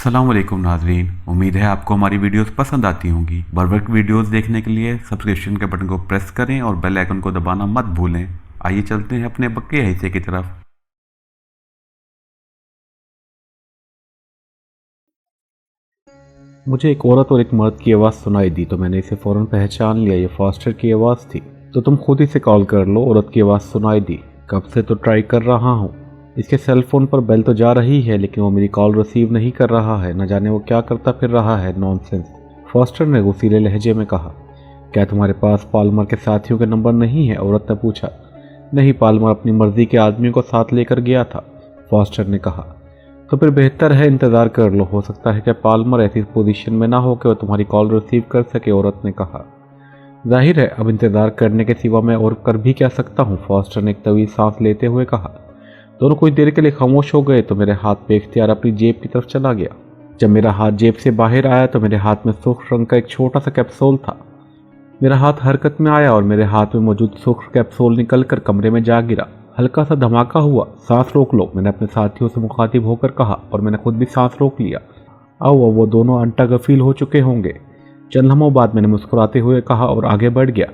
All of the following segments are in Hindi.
अस्सलाम वालेकुम नाजरीन, उम्मीद है आपको हमारी वीडियोस पसंद आती होंगी। बर वक्त वीडियोस देखने के लिए सब्सक्रिप्शन के बटन को प्रेस करें और बेल आइकन को दबाना मत भूलें। आइए चलते हैं अपने बक्के हिस्से की तरफ। मुझे एक औरत और एक मर्द की आवाज़ सुनाई दी तो मैंने इसे फ़ौरन पहचान लिया। ये फॉस्टर की आवाज़ थी। तो तुम खुद ही से कॉल कर लो। औरत की आवाज़ सुनाई दी। कब से तो ट्राई कर रहा हूँ। इसके सेल फोन पर बेल तो जा रही है लेकिन वो मेरी कॉल रिसीव नहीं कर रहा है। न जाने वो क्या करता फिर रहा है। नॉनसेंस, फॉस्टर ने गुस्सीले लहजे में कहा। क्या तुम्हारे पास पाल्मर के साथियों के नंबर नहीं है? औरत ने पूछा। नहीं, पाल्मर अपनी मर्जी के आदमियों को साथ लेकर गया था, फॉस्टर ने कहा। तो फिर बेहतर है इंतज़ार कर लो। हो सकता है कि पाल्मर ऐसी पोजीशन में ना हो कि वो तुम्हारी कॉल रिसीव कर सके, औरत ने कहा। जाहिर है अब इंतज़ार करने के सिवा मैं और कर भी क्या सकता हूँ, फॉस्टर ने एक तवील सांस लेते हुए कहा। दोनों कुछ देर के लिए खामोश हो गए तो मेरे हाथ बेख्तियार अपनी जेब की तरफ चला गया। जब मेरा हाथ जेब से बाहर आया तो मेरे हाथ में सुर्ख रंग का एक छोटा सा कैप्सूल था। मेरा हाथ हरकत में आया और मेरे हाथ में मौजूद सुर्ख कैप्सूल निकलकर कमरे में जा गिरा। हल्का सा धमाका हुआ। सांस रोक लो, मैंने अपने साथियों से मुखातिब होकर कहा और मैंने खुद भी सांस रोक लिया। अब वो दोनों अंटा गफील हो चुके होंगे। चंद लम्हों बाद मैंने मुस्कुराते हुए कहा और आगे बढ़ गया।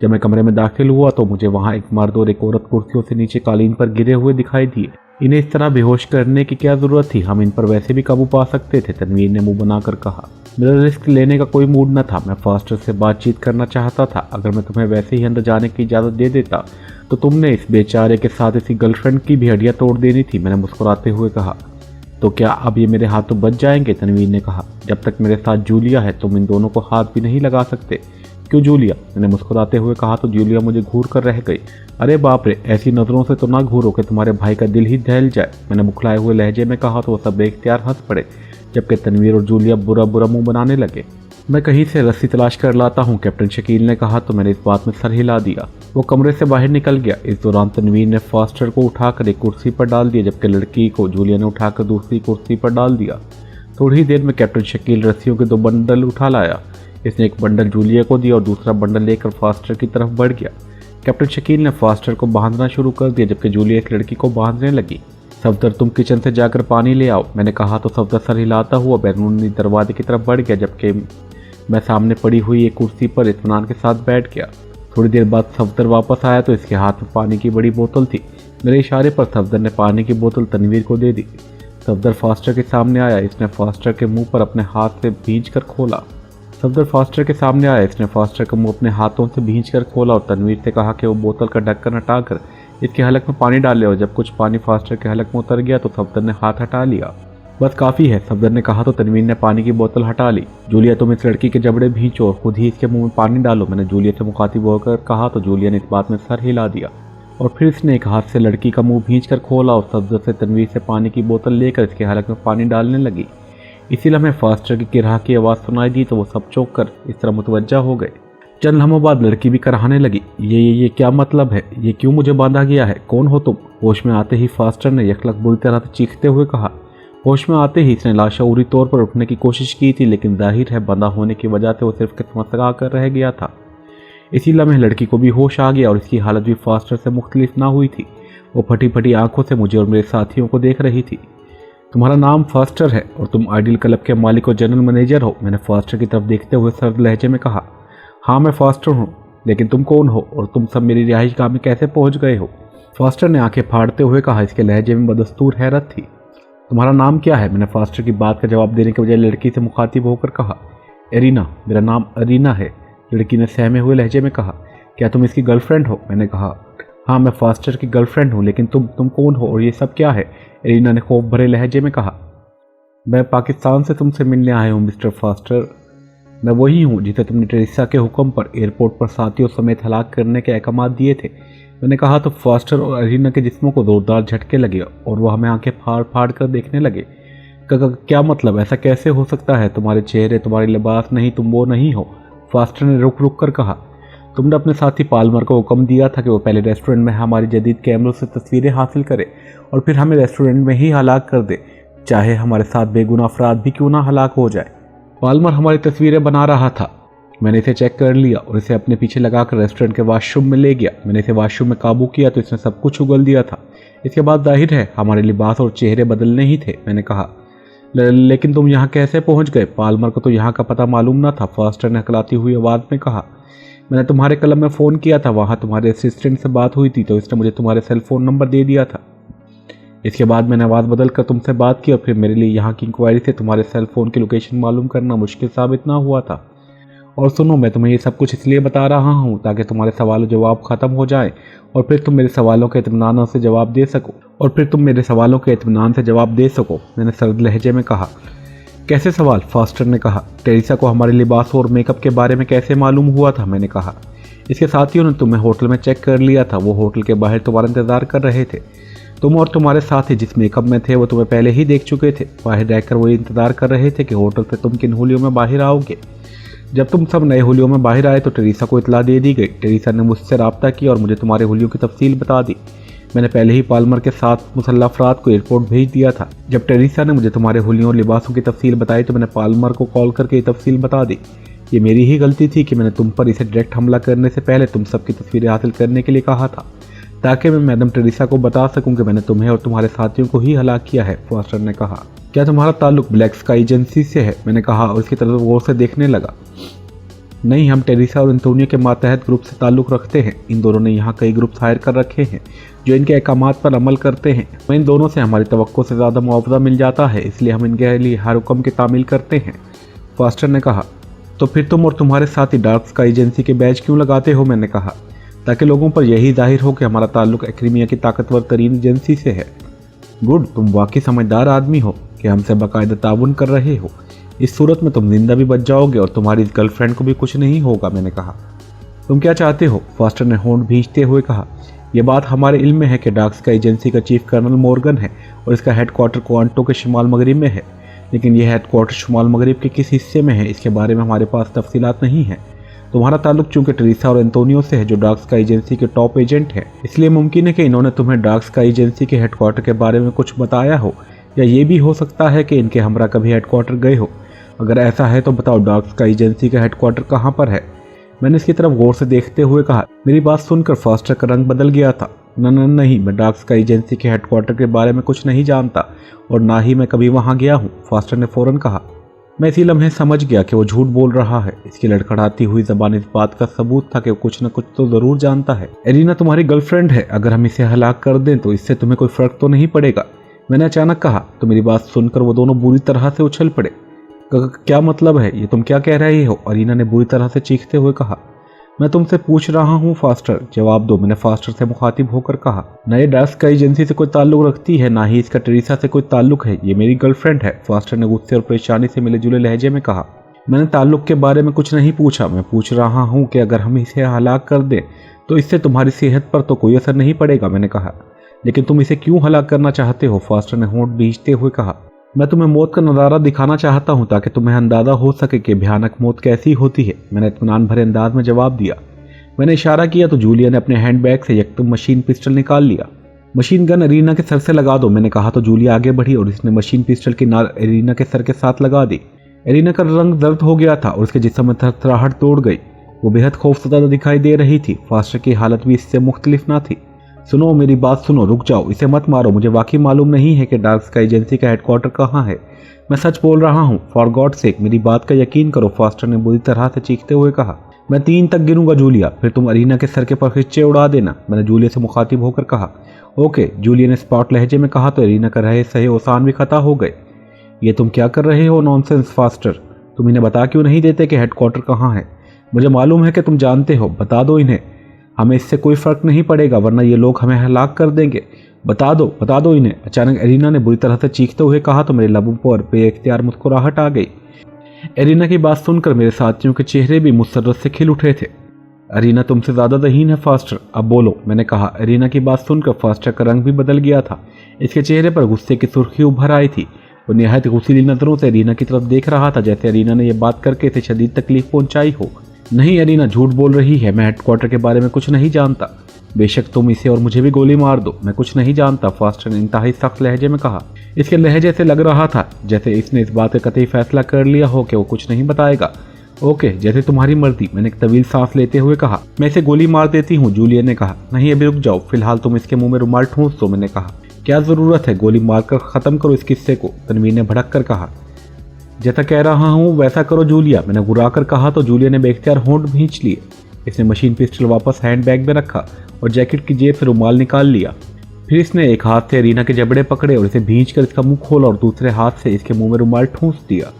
जब मैं कमरे में दाखिल हुआ तो मुझे वहां एक मर्द और एक औरत कुर्सियों से नीचे कालीन पर गिरे हुए दिखाई दिए। इन्हें इस तरह बेहोश करने की क्या जरूरत थी? हम इन पर वैसे भी काबू पा सकते थे, तनवीर ने मुंह बनाकर कहा। मेरा रिस्क लेने का कोई मूड न था। मैं फॉस्टर से बातचीत करना चाहता था। अगर मैं तुम्हें वैसे ही अंदर जाने की इजाज़त दे देता तो तुमने इस बेचारे के साथ इसी गर्लफ्रेंड की भी हड्डियां तोड़ देनी थी, मैंने मुस्कुराते हुए कहा। तो क्या अब ये मेरे हाथों बच जाएंगे? तनवीर ने कहा। जब तक मेरे साथ जूलिया है तुम इन दोनों को हाथ भी नहीं लगा सकते। क्यों जूलिया? मैंने मुस्कुराते हुए कहा। तो जूलिया मुझे घूर कर रह गई। अरे बाप रे, ऐसी नज़रों से तो ना घूरो कि तुम्हारे भाई का दिल ही दहल जाए, मैंने बुखलाए हुए लहजे में कहा। तो वो सब बेख्तियार हंस पड़े जबकि तनवीर और जूलिया बुरा बुरा मुंह बनाने लगे। मैं कहीं से रस्सी तलाश कर लाता हूँ, कैप्टन शकील ने कहा। तो मैंने इस बात में सर हिला दिया। वो कमरे से बाहर निकल गया। इस दौरान तनवीर ने फॉस्टर को उठाकर एक कुर्सी पर डाल दिया जबकि लड़की को जूलिया ने उठाकर दूसरी कुर्सी पर डाल दिया। थोड़ी ही देर में कैप्टन शकील रस्सियों के 2 बंडल उठा लाया। इसने एक बंडल जूलिया को दिया और दूसरा बंडल लेकर फास्टर की तरफ बढ़ गया। कैप्टन शकील ने फास्टर को बांधना शुरू कर दिया जबकि जूलिया इस लड़की को बांधने लगी। सफदर, तुम किचन से जाकर पानी ले आओ, मैंने कहा। तो सफदर सर हिलाता हुआ बैरूनी दरवाजे की तरफ बढ़ गया जबकि मैं सामने पड़ी हुई एक कुर्सी पर इत्मीनान के साथ बैठ गया। थोड़ी देर बाद सफदर वापस आया तो इसके हाथ में पानी की बड़ी बोतल थी। मेरे इशारे पर सफदर ने पानी की बोतल तनवीर को दे दी। सफदर फास्टर के सामने आया। इसने फास्टर के मुंह पर अपने हाथ से भींच कर खोला। सफदर फास्टर के सामने आया। इसने फास्टर का मुंह अपने हाथों से भींच कर खोला और तनवीर से कहा कि वो बोतल का ढक्कन हटाकर इसके हलक में पानी डाल ले। और जब कुछ पानी फास्टर के हलक में उतर गया तो सफदर ने हाथ हटा लिया। बस काफ़ी है, सफदर ने कहा। तो तनवीर ने पानी की बोतल हटा ली। जूलिया, तुम इस लड़की के जबड़े भींचो और खुद ही इसके मुंह में पानी डालो, मैंने जूलिया से मुखातिब होकर कहा। तो जूलिया ने इस बात में सर हिला दिया और फिर इसने एक हाथ से लड़की का मुंह भींच कर खोला और सफदर से तनवीर से पानी की बोतल लेकर इसके हलक में पानी डालने लगी। इसी लम्हे फास्टर की किराह की आवाज़ सुनाई दी तो वो सब चौंक कर इस तरह मुतवज्जा हो गए। चंद लम्हों बाद लड़की भी कराहने लगी। ये क्या मतलब है? ये क्यों मुझे बांधा गया है? कौन हो तुम? होश में आते ही फास्टर ने यकलक बुरी तरह से चीखते हुए कहा। होश में आते ही इसने लाशऊरी तौर पर उठने की कोशिश की थी लेकिन जाहिर है बंधा होने की वजह से वो सिर्फ किस्मत कर रह गया था। इसी लम्हे लड़की को भी होश आ गया और इसकी हालत भी फास्टर से मुख्तलिफ ना हुई थी। वो फटी फटी आंखों से मुझे और मेरे साथियों को देख रही थी। तुम्हारा नाम फास्टर है और तुम आइडियल क्लब के मालिक और जनरल मैनेजर हो, मैंने फास्टर की तरफ देखते हुए सर्द लहजे में कहा। हाँ, मैं फास्टर हूँ, लेकिन तुम कौन हो और तुम सब मेरी रिहाइश गाह में कैसे पहुँच गए हो? फास्टर ने आंखें फाड़ते हुए कहा। इसके लहजे में बदस्तूर हैरत थी। तुम्हारा नाम क्या है? मैंने फास्टर की बात का जवाब देने के बजाय लड़की से मुखातिब होकर कहा। एरिना, मेरा नाम अरीना है, लड़की ने सहमे हुए लहजे में कहा। क्या तुम इसकी गर्लफ्रेंड हो? मैंने कहा। हाँ, मैं फास्टर की गर्लफ्रेंड हूँ, लेकिन तुम कौन हो और ये सब क्या है? एरिना ने खौफ भरे लहजे में कहा। मैं पाकिस्तान से तुमसे मिलने आया हूँ मिस्टर फास्टर। मैं वही हूँ जिसे तुमने टेरेसा के हुक्म पर एयरपोर्ट पर साथियों समेत हलाक करने के अहकाम दिए थे, मैंने कहा। तो फास्टर और एरिना के जिस्मों को जोरदार झटके लगे और वह हमें आंखें फाड़ फाड़ कर देखने लगे। क्या मतलब? ऐसा कैसे हो सकता है? तुम्हारे चेहरे, तुम्हारी लिबास नहीं, तुम वो नहीं हो, फास्टर ने रुक रुक कर कहा। तुमने अपने साथी पाल्मर को हुक्म दिया था कि वो पहले रेस्टोरेंट में हमारी जदीद कैमरों से तस्वीरें हासिल करे और फिर हमें रेस्टोरेंट में ही हलाक कर दे, चाहे हमारे साथ बेगुनाह अफराद भी क्यों ना हलाक हो जाए। पाल्मर हमारी तस्वीरें बना रहा था। मैंने इसे चेक कर लिया और इसे अपने पीछे लगाकर रेस्टोरेंट के वाशरूम में ले गया। मैंने इसे वाशरूम में काबू किया तो इसने सब कुछ उगल दिया था। इसके बाद जाहिर है हमारे लिबास और चेहरे बदलने ही थे, मैंने कहा। लेकिन तुम यहाँ कैसे पहुँच गए? पाल्मर को तो यहाँ का पता मालूम ना था, फास्टर ने हकलाती हुई आवाज़ में कहा। मैंने तुम्हारे क्लब में फ़ोन किया था, वहाँ तुम्हारे असिस्टेंट से बात हुई थी तो इसने मुझे तुम्हारे सेल फ़ोन नंबर दे दिया था। इसके बाद मैंने आवाज़ बदल कर तुमसे बात की और फिर मेरे लिए यहाँ की इंक्वायरी से तुम्हारे सेल फ़ोन की लोकेशन मालूम करना मुश्किल साबित ना हुआ था। और सुनो, मैं तुम्हें ये सब कुछ इसलिए बता रहा हूँ ताकि तुम्हारे सवाल जवाब ख़त्म हो जाए और फिर तुम मेरे सवालों के इत्मीनान से जवाब दे सको। मैंने सर्द लहजे में कहा। कैसे सवाल? फास्टर ने कहा। टेरेसा को हमारे लिबास और मेकअप के बारे में कैसे मालूम हुआ था? मैंने कहा। इसके साथियों ने तुम्हें होटल में चेक कर लिया था, वो होटल के बाहर तुम्हारा इंतज़ार कर रहे थे। तुम और तुम्हारे साथी जिस मेकअप में थे वो तुम्हें पहले ही देख चुके थे। बाहर रहकर वो इंतज़ार कर रहे थे कि होटल से तुम किन होलियों में बाहर आओगे। जब तुम सब नए होलियों में बाहर आए तो टेरेसा को इतला दे दी गई। टेरेसा ने मुझसे रब्ता किया और मुझे तुम्हारे होलियों की तफसील बता दी। मैंने पहले ही पाल्मर के साथ मुसल्लह अफराद को एयरपोर्ट भेज दिया था। जब टेरेसा ने मुझे तुम्हारे होलियों और लिबासों की तफसील बताई तो मैंने पाल्मर को कॉल करके ये तफसील बता दी। ये मेरी ही गलती थी कि मैंने तुम पर इसे डायरेक्ट हमला करने से पहले तुम सबकी तस्वीरें हासिल करने के लिए कहा था, ताकि मैं मैडम टेरेसा को बता सकूं कि मैंने तुम्हें और तुम्हारे साथियों को ही हलाक किया है। फास्टर ने कहा। क्या तुम्हारा ताल्लुक ब्लैक स्काई एजेंसी से है? मैंने कहा और उसकी तरफ गौर से देखने लगा। नहीं, हम टेरेसा और एंटोनियो के मातहत ग्रुप से ताल्लुक़ रखते हैं। इन दोनों ने यहाँ कई ग्रुप हायर कर रखे हैं जो इनके अहकामात पर अमल करते हैं। इन दोनों से हमारी तवक्को से ज़्यादा मुआवजा मिल जाता है, इसलिए हम इनके लिए हर हुक्म की तामील करते हैं। फास्टर ने कहा। तो फिर तुम और तुम्हारे साथी डार्क स्काई एजेंसी के बैच क्यों लगाते हो? मैंने कहा। ताकि लोगों पर यही जाहिर हो कि हमारा ताल्लुक एक्रीमिया की ताकतवर तरीन एजेंसी से है। गुड, तुम वाकई समझदार आदमी हो कि हमसे बाकायदा ताउन कर रहे हो। इस सूरत में तुम जिंदा भी बच जाओगे और तुम्हारी इस गर्लफ्रेंड को भी कुछ नहीं होगा। मैंने कहा। तुम क्या चाहते हो? फास्टर ने होंठ भींचते हुए कहा। यह बात हमारे इल्म में है कि डार्क स्काई एजेंसी का चीफ कर्नल मॉर्गन है और इसका हेडक्वार्टर क्वांटो के शुमाल मगरिब में है, लेकिन यह हेडक्वार्टर शुमाल मगरिब के किस हिस्से में है इसके बारे में हमारे पास तफसीलात नहीं है। तुम्हारा ताल्लुक चूंकि टेरेसा और एंटोनियो से है जो डार्क स्काई एजेंसी के टॉप एजेंट है, इसलिए मुमकिन है कि इन्होंने तुम्हें डार्क स्काई एजेंसी के हेडक्वार्टर के बारे में कुछ बताया हो, या ये भी हो सकता है कि इनके हमरा कभी हेडक्वार्टर गए हो। अगर ऐसा है तो बताओ डार्क स्काई एजेंसी का हेडक्वार्टर कहाँ पर है? मैंने इसकी तरफ गौर से देखते हुए कहा। मेरी बात सुनकर फास्टर का रंग बदल गया था। नहीं, मैं डार्क स्काई एजेंसी के हेडक्वार्टर के बारे में कुछ नहीं जानता और ना ही मैं कभी वहाँ गया हूँ। फास्टर ने फौरन कहा। मैं इसी लम्हे समझ गया कि वो झूठ बोल रहा है। इसकी लड़खड़ाती हुई ज़बान इस बात का सबूत था कि वो कुछ न कुछ तो ज़रूर जानता है। एरिना तुम्हारी गर्लफ्रेंड है, अगर हम इसे हलाक कर दें तो इससे तुम्हें कोई फ़र्क तो नहीं पड़ेगा। मैंने अचानक कहा तो मेरी बात सुनकर वो दोनों बुरी तरह से उछल पड़े। क्या मतलब है? ये तुम क्या कह रहे हो? एरिना ने बुरी तरह से चीखते हुए कहा। मैं तुमसे पूछ रहा हूँ फास्टर, जवाब दो। मैंने फास्टर से मुखातिब होकर कहा। ना ये डार्क स्काई एजेंसी से कोई ताल्लुक रखती है, ना ही इसका टेरेसा से कोई ताल्लुक है। ये मेरी गर्लफ्रेंड है। फास्टर ने गुस्से और परेशानी से मिले जुले लहजे में कहा। मैंने ताल्लुक के बारे में कुछ नहीं पूछा। मैं पूछ रहा हूँ कि अगर हम इसे हलाक कर दें तो इससे तुम्हारी सेहत पर तो कोई असर नहीं पड़ेगा। मैंने कहा। लेकिन तुम इसे क्यों हलाक करना चाहते हो? फास्टर ने होंठ भींचते हुए कहा। मैं तुम्हें मौत का नज़ारा दिखाना चाहता हूँ ताकि तुम्हें अंदाज़ा हो सके कि भयानक मौत कैसी होती है। मैंने इत्मीनान भरे अंदाज में जवाब दिया। मैंने इशारा किया तो जूलिया ने अपने हैंडबैग से यकदम मशीन पिस्टल निकाल लिया। मशीन गन एरिना के सर से लगा दो। मैंने कहा तो जूलिया आगे बढ़ी और इसने मशीन पिस्टल की नाल एरिना के सर के साथ लगा दी। एरिना का रंग जर्द हो गया था और उसके जिस्म में थरथराहट तोड़ गई। वो बेहद खौफजदा दिखाई दे रही थी। फास्टर की हालत भी इससे मुख्तलिफ ना थी। सुनो, मेरी बात सुनो, रुक जाओ, इसे मत मारो। मुझे वाकई मालूम नहीं है कि डार्क स्काई एजेंसी का हेडक्वार्टर कहाँ है। मैं सच बोल रहा हूँ, फॉर गॉड सेक मेरी बात का यकीन करो। फास्टर ने बुरी तरह से चीखते हुए कहा। मैं 3 तक गिनूंगा जूलिया, फिर तुम एरिना के सर के पर खिच्चे उड़ा देना। मैंने जूलिया से मुखातिब होकर कहा। ओके, जूलिया ने स्पॉट लहजे में कहा तो एरिना का रहे सही ओसान भी खता हो गए। ये तुम क्या कर रहे हो? नॉनसेंस फास्टर, तुम इन्हें बता क्यों नहीं देते कि हेडक्वार्टर कहाँ है? मुझे मालूम है कि तुम जानते हो, बता दो इन्हें। हमें इससे कोई फ़र्क नहीं पड़ेगा वरना ये लोग हमें हलाक कर देंगे। बता दो इन्हें। अचानक एरिना ने बुरी तरह से चीखते हुए कहा तो मेरे लबों पर बेइख्तियार मुस्कुराहट आ गई। एरिना की बात सुनकर मेरे साथियों के चेहरे भी मुसर्रत से खिल उठे थे। एरिना तुमसे ज़्यादा दहीन है फास्टर, अब बोलो। मैंने कहा। एरिना की बात सुनकर फास्टर का रंग भी बदल गया था। इसके चेहरे पर गुस्से की सुर्खी उभर आई थी। वो निहायत गुस्सीली नज़रों से एरिना की तरफ देख रहा था, जैसे एरिना ने यह बात करके इसे शदीद तकलीफ पहुंचाई हो। नहीं, एरिना झूठ बोल रही है। मैं हेडक्वार्टर के बारे में कुछ नहीं जानता। बेशक तुम इसे और मुझे भी गोली मार दो, मैं कुछ नहीं जानता। फास्टर ने इंतहाई सख्त लहजे में कहा। इसके लहजे से लग रहा था जैसे इसने इस बात का कतई फैसला कर लिया हो कि वो कुछ नहीं बताएगा। ओके, जैसे तुम्हारी मर्जी। मैंने एक तवील सांस लेते हुए कहा। मैं इसे गोली मार देती हूँ, जूलिया ने कहा। नहीं, अभी रुक जाओ, फिलहाल तुम इसके मुंह में रुमाल ठूंस दो। मैंने कहा। क्या ज़रूरत है, गोली मारकर ख़त्म करो इस किस्से को, तनवीर ने भड़क कर कहा। जैसा कह रहा हूँ वैसा करो जूलिया, मैंने घुरा कर कहा तो जूलिया ने बेख्तियार होंठ भींच लिए। इसने मशीन पिस्टल वापस हैंडबैग में रखा और जैकेट की जेब से रुमाल निकाल लिया। फिर इसने एक हाथ से रीना के जबड़े पकड़े और इसे भींच कर इसका मुंह खोला और दूसरे हाथ से इसके मुंह में रुमाल ठूंस दिया।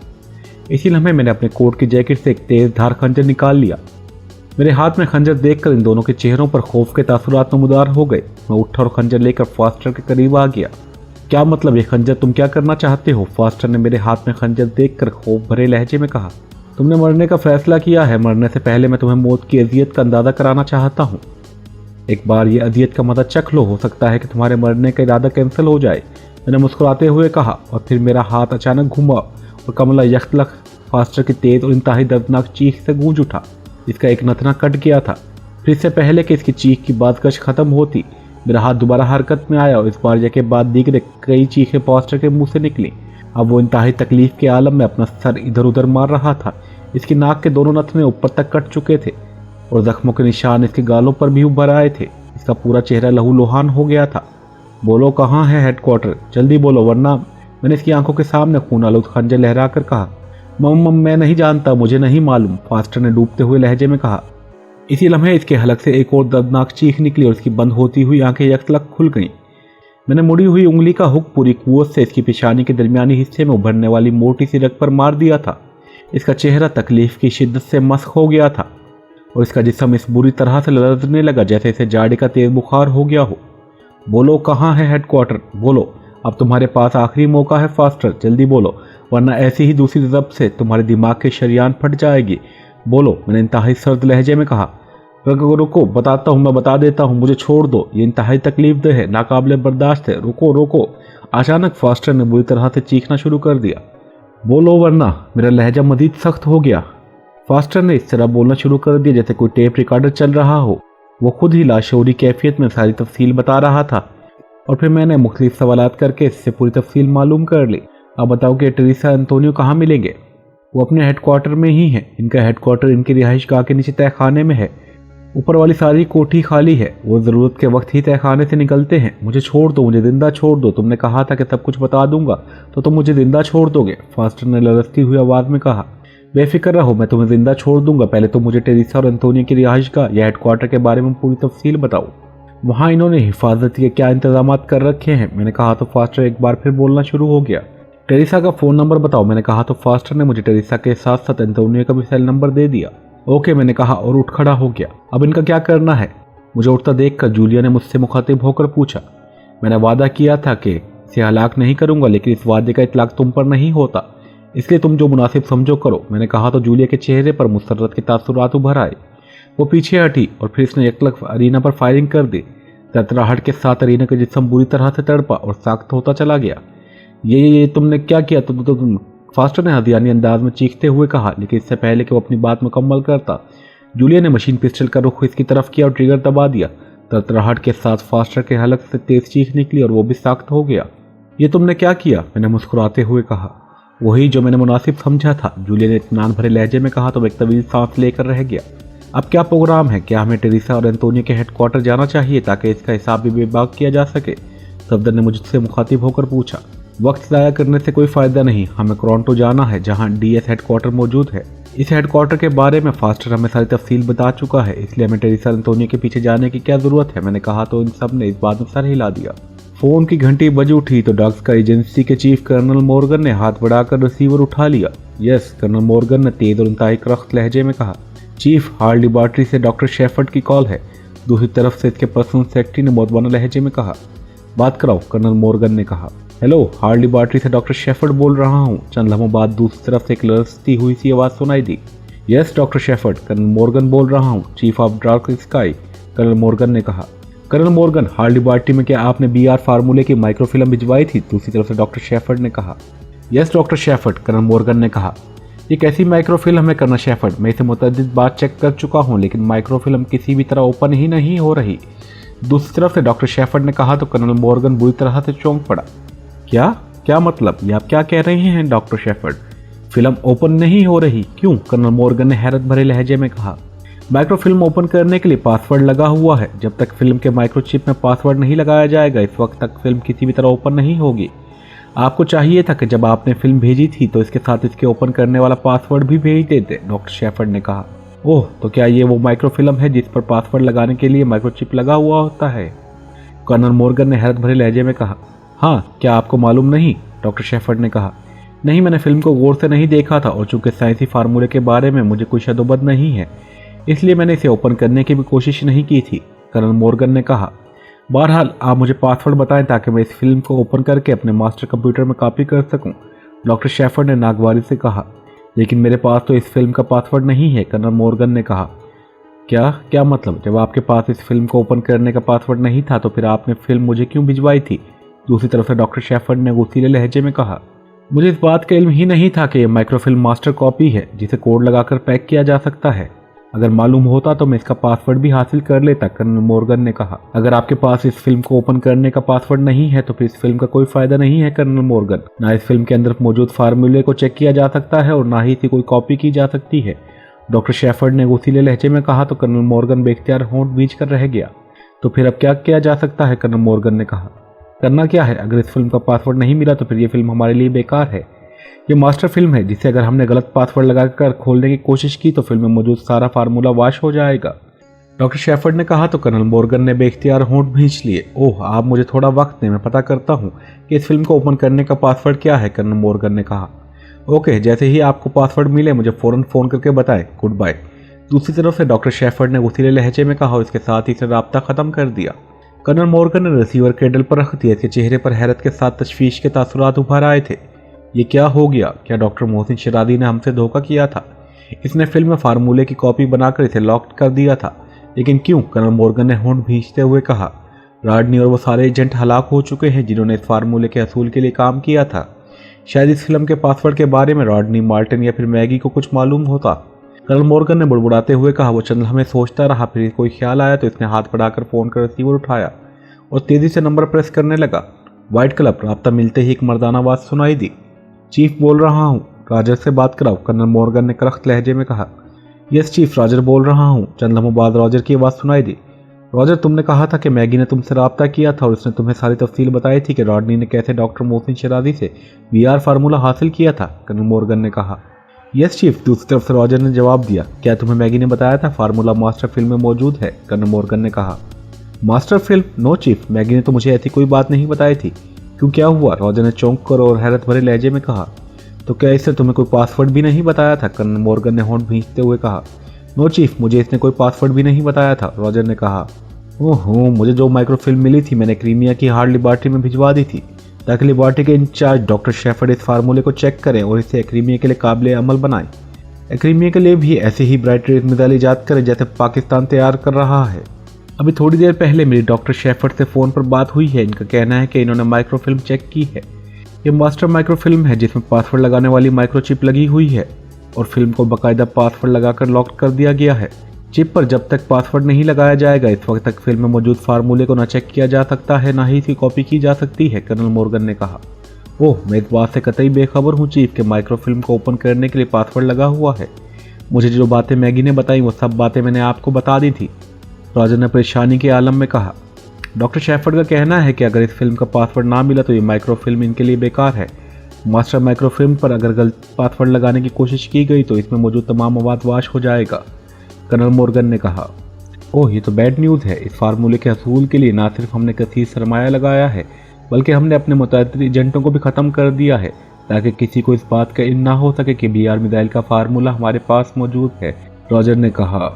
इसी लम्हे मैंने अपने कोट की जैकेट से एक तेज धार खंजर निकाल लिया। मेरे हाथ में खंजर देखकर इन दोनों के चेहरों पर खौफ के तासुरात नमूदार हो गए। मैं उठा और खंजर लेकर फास्टर के करीब आ गया। क्या मतलब ये खंजर, तुम क्या करना चाहते हो? फास्टर ने मेरे हाथ में खंजर देखकर खौफ भरे लहजे में कहा। तुमने मरने का फैसला किया है, मरने से पहले मैं तुम्हें मौत की अजियत का अंदाज़ा कराना चाहता हूँ। एक बार ये अजियत का मजा चख लो, हो सकता है कि तुम्हारे मरने का इरादा कैंसिल हो जाए, मैंने मुस्कुराते हुए कहा। और फिर मेरा हाथ अचानक घुमा और कमला यख्तलख फास्टर की तेज और इंतहाई दर्दनाक चीख से गूंज उठा। इसका एक नथना कट गया था। फिर इससे पहले कि इसकी चीख की बातकश खत्म होती, मेरा हाथ दोबारा हरकत में आया और इस बार के बाद दीगरे कई चीखें फास्टर के मुंह से निकली। अब वो इंतहाई तकलीफ के आलम में अपना सर इधर उधर मार रहा था। इसकी नाक के दोनों नथने ऊपर तक कट चुके थे और जख्मों के निशान इसके गालों पर भी उभर आए थे। इसका पूरा चेहरा लहूलुहान हो गया था। बोलो कहाँ है हेडक्वार्टर, जल्दी बोलो वरना, मैंने इसकी आंखों के सामने खून आलूद खंजर लहरा कर कहा। मैं नहीं जानता, मुझे नहीं मालूम, फास्टर ने डूबते हुए लहजे में कहा। इसी लम्हे इसके हलक से एक और दर्दनाक चीख निकली और इसकी बंद होती हुई आंखें यकलक खुल गईं। मैंने मुड़ी हुई उंगली का हुक पूरी कुव्वत से इसकी पेशानी के दरमियानी हिस्से में उभरने वाली मोटी सी रग पर मार दिया था। इसका चेहरा तकलीफ की शिद्दत से मस्क हो गया था और इसका जिस्म इस बुरी तरह से लरजने लगा जैसे इसे जाड़े का तेज बुखार हो गया हो। बोलो कहाँ है हेडक्वार्टर, बोलो, अब तुम्हारे पास आखिरी मौका है फास्टर, जल्दी बोलो वरना ऐसी ही दूसरी जब से तुम्हारे दिमाग की शरियान फट जाएगी। बोलो, मैंने इंतहाई सर्द लहजे में कहा। रुको, बताता हूँ, मैं बता देता हूँ, मुझे छोड़ दो, ये इंतहाई तकलीफ है, नाकाबिले बर्दाश्त है, रुको। अचानक फास्टर ने बुरी तरह से चीखना शुरू कर दिया। बोलो वरना, मेरा लहजा मजीद सख्त हो गया। फास्टर ने इस तरह बोलना शुरू कर दिया जैसे कोई टेप रिकॉर्डर चल रहा हो। वो खुद ही लाशौरी कैफियत में सारी तफसील बता रहा था और फिर मैंने मुख्तलिफ सवालात करके इससे पूरी तफसील मालूम कर ली। अब बताओ कि टेरेसा एंटोनियो कहाँ मिलेंगे? वो अपने हेडक्वार्टर में ही है। इनका हेडक्वार्टर इनकी रिहाइश गाह के नीचे तहखाने में है। ऊपर वाली सारी कोठी खाली है। वो ज़रूरत के वक्त ही तहखाने से निकलते हैं। मुझे छोड़ दो, मुझे जिंदा छोड़ दो। तुमने कहा था कि सब कुछ बता दूंगा तो तुम मुझे जिंदा छोड़ दोगे, फास्टर ने लरजती हुई आवाज़ में कहा। बेफिक्र रहो, मैं तुम्हें जिंदा छोड़ दूंगा। पहले तो मुझे टेरेसा और एंटोनियो की रिहाइश गाह या हेडक्वार्टर के बारे में पूरी तफसील बताओ। वहाँ इन्होंने हिफाजत के क्या इंतजाम कर रखे हैं, मैंने कहा तो फास्टर एक बार फिर बोलना शुरू हो गया। टेरेसा का फ़ोन नंबर बताओ, मैंने कहा तो फास्टर ने मुझे टेरेसा के साथ साथ एंटोनियो का भी सेल नंबर दे दिया। ओके, मैंने कहा और उठ खड़ा हो गया। अब इनका क्या करना है? मुझे उठता देखकर जूलिया ने मुझसे मुखातिब होकर पूछा। मैंने वादा किया था कि इसे हलाक नहीं करूंगा, लेकिन इस वादे का इतलाक तुम पर नहीं होता, इसलिए तुम जो मुनासिब समझो करो, मैंने कहा तो जूलिया के चेहरे पर मुसर्रत के तासुरात उभर आए। वो पीछे हटी और फिर इसने यकलक अरीना पर फायरिंग कर दी। तरतराहट के साथ अरीना का जिस्म बुरी तरह से तड़पा और सख्त होता चला गया। ये तुमने क्या किया? तुम फास्टर ने हदियानी अंदाज में चीखते हुए कहा, लेकिन इससे पहले कि वो अपनी बात मुकम्मल करता, जूलिया ने मशीन पिस्टल का रुख इसकी तरफ किया और ट्रिगर दबा दिया। तरतराहट के साथ फास्टर के हलक से तेज चीख निकली और वो भी सख्त हो गया। ये तुमने क्या किया? मैंने मुस्कुराते हुए कहा। वही जो मैंने मुनासिब समझा था, जूलिया ने इत्मीनान भरे लहजे में कहा तो एक तवील सांस लेकर रह गया। अब क्या प्रोग्राम है? क्या हमें टेरेसा और एंटोनियो के हेडक्वार्टर जाना चाहिए ताकि इसका हिसाब भी बेबाक किया जा सके? सफदर ने मुझसे मुखातिब होकर पूछा। वक्त ज़ाया करने से कोई फ़ायदा नहीं, हमें टोरंटो जाना है जहां डीएस हेडक्वार्टर मौजूद है। इस हेडक्वार्टर के बारे में फास्टर हमें सारी तफसील बता चुका है, इसलिए हमें टेरेसा एंटोनियो के पीछे जाने की क्या ज़रूरत है? मैंने कहा तो इन सब ने इस बात में सर हिला दिया। फ़ोन की घंटी बज उठी तो डॉग्स का एजेंसी के चीफ कर्नल मॉर्गन ने हाथ बढ़ाकर रिसीवर उठा लिया। यस, कर्नल मॉर्गन ने तेज़ और इंतहाई करख्त लहजे में कहा। चीफ, हार्ल लैबोरेटरी से डॉक्टर शेफर्ड की कॉल है। दूसरी तरफ से इसके पर्सनल सेक्रेटरी ने मौतबाना लहजे में कहा। बात कराओ, कर्नल मॉर्गन ने कहा। हेलो, हार्ल लैबोरेटरी से डॉक्टर शेफर्ड बोल रहा हूँ। चंद लम्हों बाद दूसरी तरफ से एक लरजती हुई सी आवाज़ सुनाई दी। Yes doctor Shepherd, colonel Morgan बोल रहा हूँ, chief of Dark Sky, colonel Morgan ने कहा। कर्नल मॉर्गन, हार्ल लैबोरेटरी में क्या आपने BR फार्मूले की माइक्रोफिल्म भिजवाई थी? दूसरी तरफ से डॉक्टर शेफर्ड ने कहा। Yes doctor Shepherd, colonel Morgan ने कहा। ये कैसी माइक्रोफिल्म है कर्नल शेफर्ड? मैं इसे मुतअद्दिद बार चेक कर चुका हूँ, लेकिन माइक्रोफिल्म किसी भी तरह ओपन ही नहीं हो रही। दूसरी तरफ से डॉक्टर शेफर्ड ने कहा तो कर्नल मॉर्गन बुरी तरह से चौंक पड़ा। क्या मतलब? ये आप क्या कह रहे हैं डॉक्टर शेफर्ड? फिल्म ओपन नहीं हो रही? क्यों? कर्नल मॉर्गन ने हैरत भरे लहजे में कहा। माइक्रोफिल्म ओपन करने के लिए पासवर्ड लगा हुआ है। जब तक फिल्म के माइक्रोचिप में पासवर्ड नहीं लगाया जाएगा इस वक्त तक फिल्म किसी भी तरह ओपन नहीं होगी। आपको चाहिए था कि जब आपने फिल्म भेजी थी तो इसके साथ इसके ओपन करने वाला पासवर्ड भी भेज देते, डॉक्टर शेफर्ड ने कहा। ओह, तो क्या ये वो माइक्रोफिल्म है जिस पर पासवर्ड लगाने के लिए माइक्रोचिप लगा हुआ होता है? कर्नल मॉर्गन ने हैरत भरे लहजे में कहा। हाँ, क्या आपको मालूम नहीं? डॉक्टर शेफर्ड ने कहा। नहीं, मैंने फिल्म को गौर से नहीं देखा था और चूंकि साइंसी फार्मूले के बारे में मुझे कोई शदोबद नहीं है इसलिए मैंने इसे ओपन करने की भी कोशिश नहीं की थी, कर्नल मॉर्गन ने कहा। बहरहाल आप मुझे पासवर्ड बताएं ताकि मैं इस फिल्म को ओपन करके अपने मास्टर कंप्यूटर में कॉपी कर सकूं, डॉक्टर शेफर्ड ने नागवारी से कहा। लेकिन मेरे पास तो इस फिल्म का पासवर्ड नहीं है, कर्नल मॉर्गन ने कहा। क्या मतलब? जब आपके पास इस फिल्म को ओपन करने का पासवर्ड नहीं था तो फिर आपने फिल्म मुझे क्यों भिजवाई थी? दूसरी तरफ से डॉक्टर शेफर्ड ने गुस्सीले लहजे में कहा। मुझे इस बात का इल्म ही नहीं था कि यह माइक्रोफिल्म मास्टर कॉपी है जिसे कोड लगाकर पैक किया जा सकता है। अगर मालूम होता तो मैं इसका पासवर्ड भी हासिल कर लेता, कर्नल मॉर्गन ने कहा। अगर आपके पास इस फिल्म को ओपन करने का पासवर्ड नहीं है तो फिर इस फिल्म का कोई फायदा नहीं है, कर्नल मॉर्गन। ना इस फिल्म के अंदर मौजूद फार्मूले को चेक किया जा सकता है और ना ही इसी कोई कॉपी की जा सकती है, डॉक्टर शेफर्ड ने गुस्सीले लहजे में कहा। तो कर्नल मॉर्गन बेख्तियार होंठ भींच कर रह गया। तो फिर अब क्या किया जा सकता है, कर्नल मॉर्गन ने कहा। करना क्या है? अगर इस फिल्म का पासवर्ड नहीं मिला तो फिर ये फिल्म हमारे लिए बेकार है। ये मास्टर फिल्म है जिसे अगर हमने गलत पासवर्ड लगाकर खोलने की कोशिश की तो फिल्म में मौजूद सारा फार्मूला वाश हो जाएगा, डॉक्टर शेफर्ड ने कहा। तो कर्नल मॉर्गन ने बेख्तियार होंठ भींच लिए। ओह, आप मुझे थोड़ा वक्त दें, मैं पता करता हूँ कि इस फिल्म को ओपन करने का पासवर्ड क्या है, कर्नल मॉर्गन ने कहा। ओके, जैसे ही आपको पासवर्ड मिले मुझे फ़ौरन फ़ोन करके बताएं। गुड बाय, दूसरी तरफ से डॉक्टर शेफर्ड ने गुस्सीले लहजे में कहा और इसके साथ ही से राब्ता ख़त्म कर दिया। कर्नल मॉर्गन ने रिसीवर केडल पर रख दिया। इसके चेहरे पर हैरत के साथ तशवीश के तासुरात उभर आए थे। ये क्या हो गया? क्या डॉक्टर मोहसिन शरादी ने हमसे धोखा किया था? इसने फिल्म में फार्मूले की कॉपी बनाकर इसे लॉक कर दिया था, लेकिन क्यों? कर्नल मॉर्गन ने होंठ भींचते हुए कहा। रॉडनी और वो सारे एजेंट हलाक हो चुके हैं जिन्होंने इस फार्मूले के असूल के लिए काम किया था। शायद इस फिल्म के पासवर्ड के बारे में रॉडनी, मार्टिन या फिर मैगी को कुछ मालूम होता, कर्नल मॉर्गन ने बुड़बुड़ाते हुए कहा। वो चंद लम्हे सोचता रहा, फिर कोई ख्याल आया तो इसने हाथ बढ़ाकर फ़ोन का रिसीवर उठाया और तेज़ी से नंबर प्रेस करने लगा। White club. राब्ता मिलते ही एक मर्दाना आवाज़ सुनाई दी। चीफ बोल रहा हूँ, रॉजर से बात कराओ, कर्नल मॉर्गन ने करख्त लहजे में कहा। यस चीफ, रॉजर बोल रहा हूँ। चंद लम्हों बाद रॉजर की आवाज़ सुनाई दी। रॉजर, तुमने कहा था कि मैगी ने तुमसे रब्ता किया था और उसने तुम्हें सारी तफसील बताई थी कि रॉडनी ने कैसे डॉक्टर मोहसिन शरादी से VR फार्मूला हासिल किया था, कर्नल मॉर्गन ने कहा। यस चीफ, दूसरी तरफ से रॉजर ने जवाब दिया। क्या तुम्हें मैगी ने बताया था फार्मूला मास्टर फिल्म में मौजूद है, कर्नल मॉर्गन ने कहा। Master film? No chief, Maggie ने तो मुझे ऐसी कोई बात नहीं बताई थी। क्यों, क्या हुआ? रॉजर ने चौंक कर और हैरत भरे लहजे में कहा। तो क्या इससे तुम्हें कोई पासवर्ड भी नहीं बताया था, कर्नल मॉर्गन ने होंठ भींचते हुए कहा। नो चीफ, मुझे इसने कोई पासवर्ड भी नहीं बताया था, रॉजर ने कहा। ओहो, मुझे जो माइक्रोफिल्म मिली थी मैंने क्रीमिया की हार्ड लेबॉर्ट्री में भिजवा दी थी ताकि लेबॉर्ट्री के इंचार्ज डॉक्टर शेफर्ड इस फार्मूले को चेक करें और इसे एक्रीमिया के लिए काबिल अमल बनाएं। एक्रीमिया के लिए भी ऐसे ही ब्राइट रेज मिसाइल ईजाद करें जैसे पाकिस्तान तैयार कर रहा है। अभी थोड़ी देर पहले मेरी डॉक्टर शेफर्ड से फ़ोन पर बात हुई है। इनका कहना है कि इन्होंने माइक्रोफिल्म चेक की है। ये मास्टर माइक्रोफिल्म है जिसमें पासवर्ड लगाने वाली माइक्रोचिप लगी हुई है और फिल्म को बाकायदा पासवर्ड लगाकर लॉक कर दिया गया है। चिप पर जब तक पासवर्ड नहीं लगाया जाएगा इस वक्त तक फिल्म में मौजूद फार्मूले को न चेक किया जा सकता है, ना ही इसकी कॉपी की जा सकती है, कर्नल मॉर्गन ने कहा। ओह, मैं इस बात से कतई बेखबर हूँ चीफ कि माइक्रोफिल्म को ओपन करने के लिए पासवर्ड लगा हुआ है। मुझे जो बातें मैगी ने बताई वो सब बातें मैंने आपको बता दी थी, रॉजर ने परेशानी के आलम में कहा। डॉक्टर शेफर्ड का कहना है कि अगर इस फिल्म का पासवर्ड ना मिला तो ये माइक्रोफिल्म इनके लिए बेकार है। मास्टर माइक्रोफिल्म पर अगर गलत पासवर्ड लगाने की कोशिश की गई तो इसमें मौजूद तमाम मवाद वाश हो जाएगा, कर्नल मॉर्गन ने कहा। ओह, ये तो बैड न्यूज़ है। इस फार्मूले के असूल के लिए ना सिर्फ हमने कसीर सरमाया लगाया है बल्कि हमने अपने मुतअद्दिद एजेंटों को भी ख़त्म कर दिया है ताकि किसी को इस बात का इल्म ना हो सके कि VR मिसाइल का फार्मूला हमारे पास मौजूद है, रॉजर ने कहा।